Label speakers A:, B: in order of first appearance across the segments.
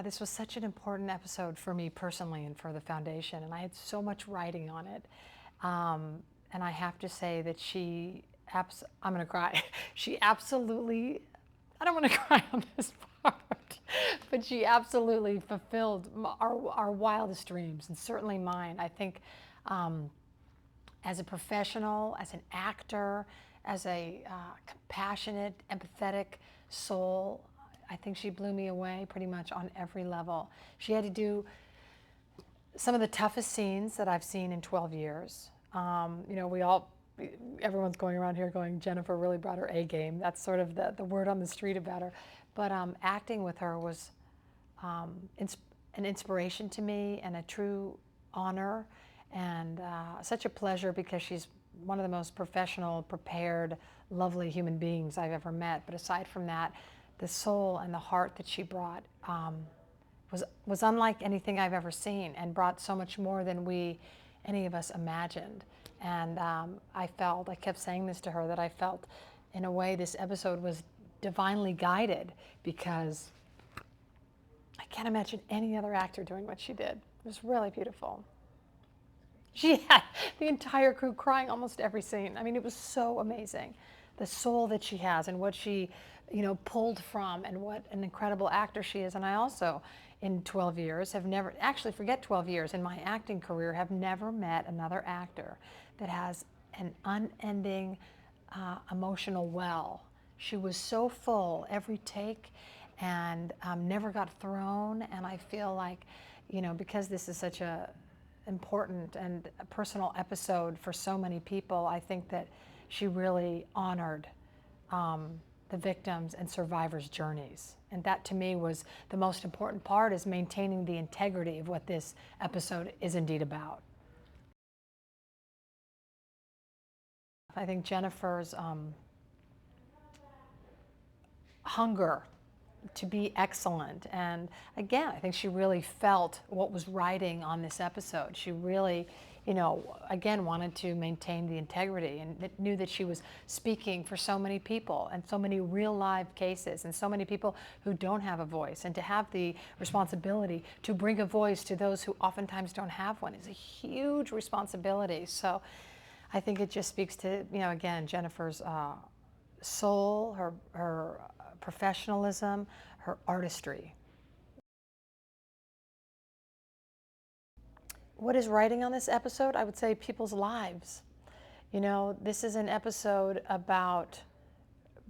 A: This was such an important episode for me personally and for the foundation, and I had so much writing on it. And I have to say that I'm going to cry. She absolutely, I don't want to cry on this part, but she absolutely fulfilled our wildest dreams, and certainly mine. I think as a professional, as an actor, as a compassionate, empathetic soul, I think she blew me away pretty much on every level. She had to do some of the toughest scenes that I've seen in 12 years. You know, everyone's going around here going, Jennifer really brought her A game. That's sort of the word on the street about her. But acting with her was an inspiration to me and a true honor, and such a pleasure, because she's one of the most professional, prepared, lovely human beings I've ever met. But aside from that, the soul and the heart that she brought was unlike anything I've ever seen, and brought so much more than any of us imagined. And I kept saying this to her, that I felt in a way this episode was divinely guided, because I can't imagine any other actor doing what she did. It was really beautiful. She had the entire crew crying almost every scene. I mean, it was so amazing. The soul that she has, and what she, pulled from, and what an incredible actor she is. And I also, in 12 years, have never, actually forget 12 years, in my acting career, have never met another actor that has an unending emotional well. She was so full every take, and never got thrown. And I feel like, because this is such a important and a personal episode for so many people, I think that she really honored the victims' and survivors' journeys. And that, to me, was the most important part, is maintaining the integrity of what this episode is indeed about. I think Jennifer's hunger to be excellent, and again, I think she really felt what was riding on this episode. She really, again, wanted to maintain the integrity, and knew that she was speaking for so many people, and so many real live cases, and so many people who don't have a voice. And to have the responsibility to bring a voice to those who oftentimes don't have one is a huge responsibility. So I think it just speaks to, again, Jennifer's soul, her professionalism, her artistry. What is writing on this episode? I would say people's lives. This is an episode about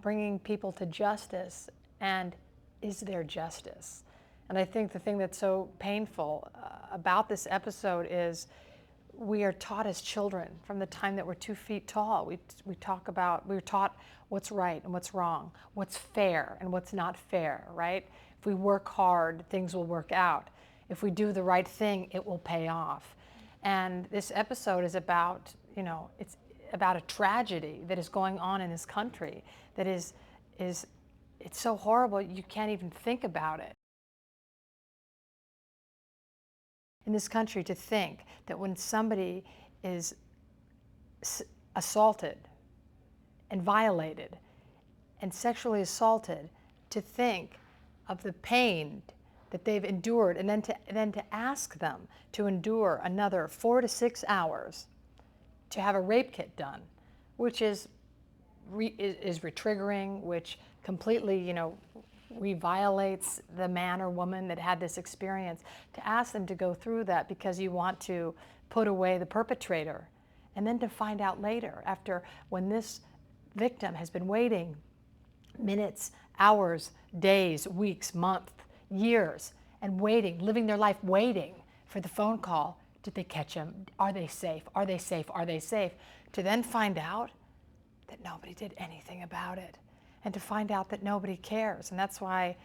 A: bringing people to justice, and is there justice? And I think the thing that's so painful about this episode is we are taught as children, from the time that we're 2 feet tall, we're taught what's right and what's wrong, what's fair and what's not fair, right? If we work hard, things will work out. If we do the right thing, it will pay off. And this episode is about, it's about a tragedy that is going on in this country that is it's so horrible you can't even think about it. In this country, to think that when somebody is assaulted and violated and sexually assaulted, to think of the pain that they've endured, and then to ask them to endure another 4 to 6 hours to have a rape kit done, which is re-triggering, which completely, re-violates the man or woman that had this experience. To ask them to go through that because you want to put away the perpetrator, and then to find out later, when this victim has been waiting minutes, hours, days, weeks, months, years, and waiting, living their life waiting for the phone call. Did they catch him? Are they safe? Are they safe? Are they safe? To then find out that nobody did anything about it, and to find out that nobody cares. And that's why,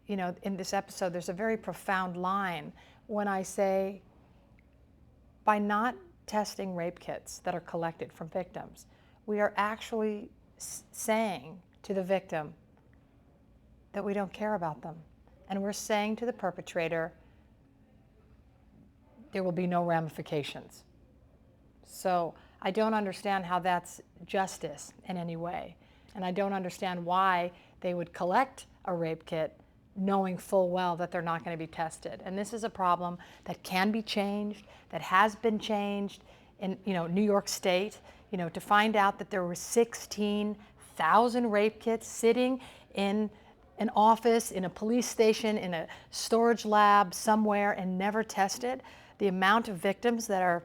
A: in this episode, there's a very profound line when I say, by not testing rape kits that are collected from victims, we are actually saying to the victim that we don't care about them. And we're saying to the perpetrator, there will be no ramifications. So I don't understand how that's justice in any way. And I don't understand why they would collect a rape kit knowing full well that they're not going to be tested. And this is a problem that can be changed, that has been changed in New York State. To find out that there were 16,000 rape kits sitting in an office, in a police station, in a storage lab somewhere and never tested, the amount of victims that are,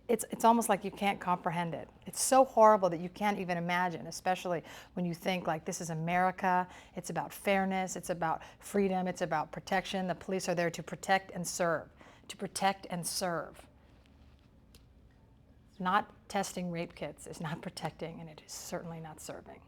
A: it's almost like you can't comprehend it. It's so horrible that you can't even imagine, especially when you think like this is America, it's about fairness, it's about freedom, it's about protection. The police are there to protect and serve, to protect and serve. Not testing rape kits is not protecting, and it is certainly not serving.